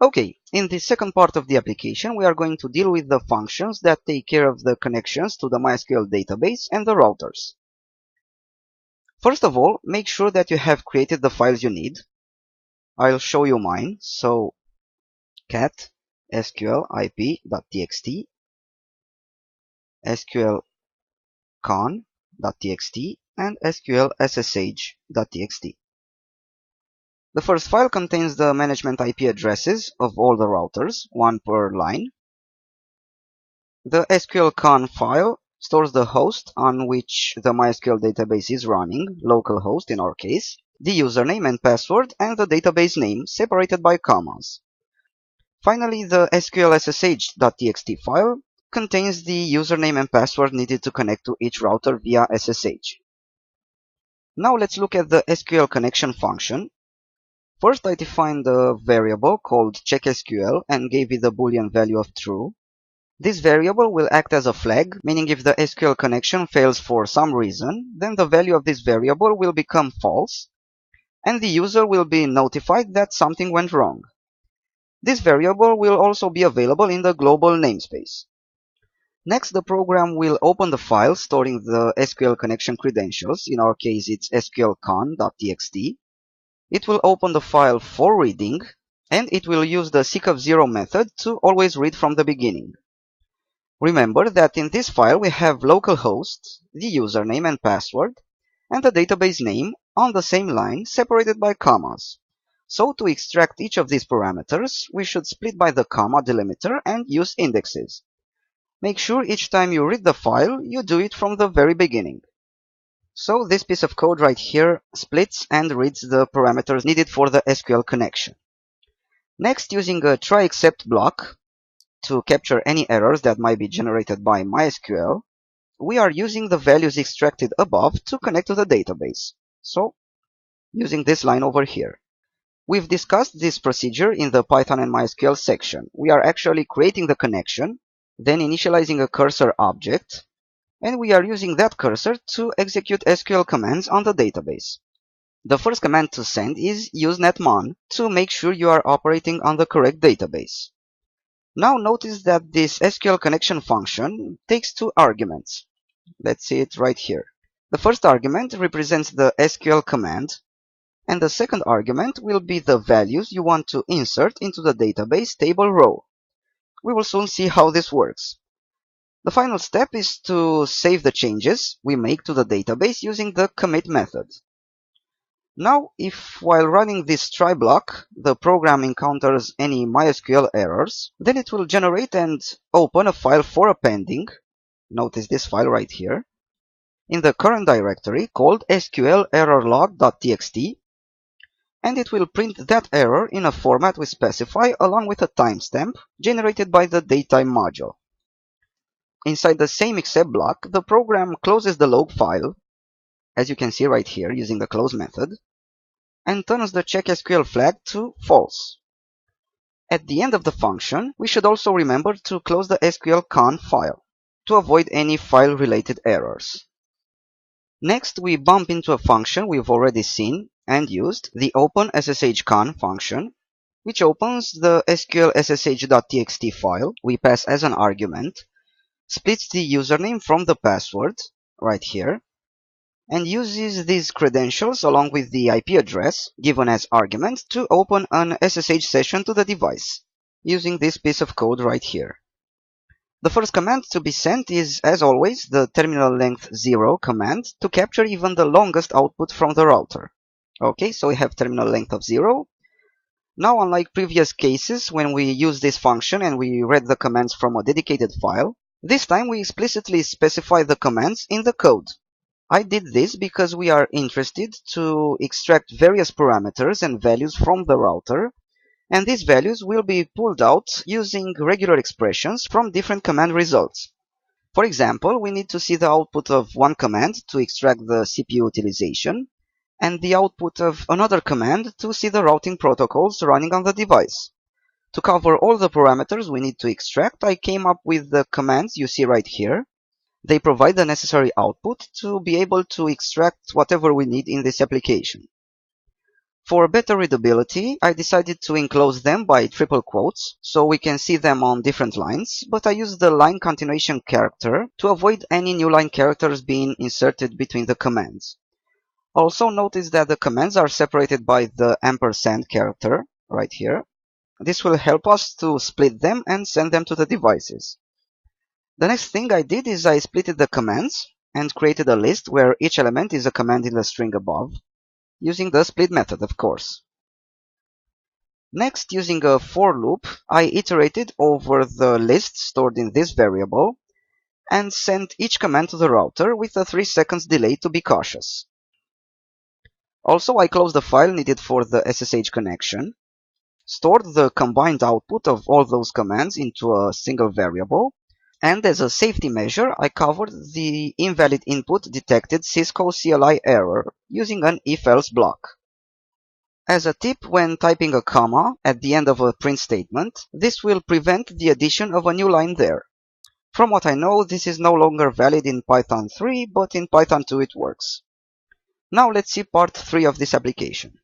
Okay, in the second part of the application, we are going to deal with the functions that take care of the connections to the MySQL database and the routers. First of all, make sure that you have created the files you need. I'll show you mine. So cat sqlip.txt, sqlcon.txt, and sqlssh.txt. The first file contains the management IP addresses of all the routers, one per line. The sqlcon file stores the host on which the MySQL database is running, localhost in our case, the username and password, and the database name separated by commas. Finally, the sqlssh.txt file contains the username and password needed to connect to each router via SSH. Now let's look at the SQL connection function. First, I defined a variable called checkSQL and gave it the boolean value of true. This variable will act as a flag, meaning if the SQL connection fails for some reason, then the value of this variable will become false, and the user will be notified that something went wrong. This variable will also be available in the global namespace. Next, the program will open the file storing the SQL connection credentials. In our case, it's sqlcon.txt. It will open the file for reading, and it will use the seek of zero method to always read from the beginning. Remember that in this file we have localhost, the username and password, and the database name on the same line separated by commas. So to extract each of these parameters, we should split by the comma delimiter and use indexes. Make sure each time you read the file, you do it from the very beginning. So this piece of code right here splits and reads the parameters needed for the SQL connection. Next, using a try except block to capture any errors that might be generated by MySQL, we are using the values extracted above to connect to the database. So, using this line over here. We've discussed this procedure in the Python and MySQL section. We are actually creating the connection, then initializing a cursor object, and we are using that cursor to execute SQL commands on the database. The first command to send is usenetmon to make sure you are operating on the correct database. Now notice that this SQL connection function takes two arguments. Let's see it right here. The first argument represents the SQL command, and the second argument will be the values you want to insert into the database table row. We will soon see how this works. The final step is to save the changes we make to the database using the commit method. Now, if while running this try block, the program encounters any MySQL errors, then it will generate and open a file for appending. Notice this file right here, in the current directory called sqlerrorlog.txt, and it will print that error in a format we specify along with a timestamp generated by the datetime module. Inside the same except block, the program closes the log file, as you can see right here using the close method, and turns the checkSQL flag to false. At the end of the function, we should also remember to close the sqlcon file to avoid any file-related errors. Next, we bump into a function we've already seen and used, the openSSHcon function, which opens the sqlssh.txt file we pass as an argument, splits the username from the password, right here, and uses these credentials along with the IP address given as argument to open an SSH session to the device, using this piece of code right here. The first command to be sent is, as always, the terminal length 0 command to capture even the longest output from the router. Okay, so we have terminal length of 0. Now, unlike previous cases when we use this function and we read the commands from a dedicated file, this time we explicitly specify the commands in the code. I did this because we are interested to extract various parameters and values from the router, and these values will be pulled out using regular expressions from different command results. For example, we need to see the output of one command to extract the CPU utilization, and the output of another command to see the routing protocols running on the device. To cover all the parameters we need to extract, I came up with the commands you see right here. They provide the necessary output to be able to extract whatever we need in this application. For better readability, I decided to enclose them by triple quotes, so we can see them on different lines, but I used the line continuation character to avoid any new line characters being inserted between the commands. Also notice that the commands are separated by the ampersand character, right here. This will help us to split them and send them to the devices. The next thing I did is I splitted the commands and created a list where each element is a command in the string above, using the split method, of course. Next, using a for loop, I iterated over the list stored in this variable and sent each command to the router with a 3 seconds delay to be cautious. Also, I closed the file needed for the SSH connection, stored the combined output of all those commands into a single variable, and as a safety measure, I covered the invalid input detected Cisco CLI error using an if-else block. As a tip, when typing a comma at the end of a print statement, this will prevent the addition of a new line there. From what I know, this is no longer valid in Python 3, but in Python 2 it works. Now let's see part 3 of this application.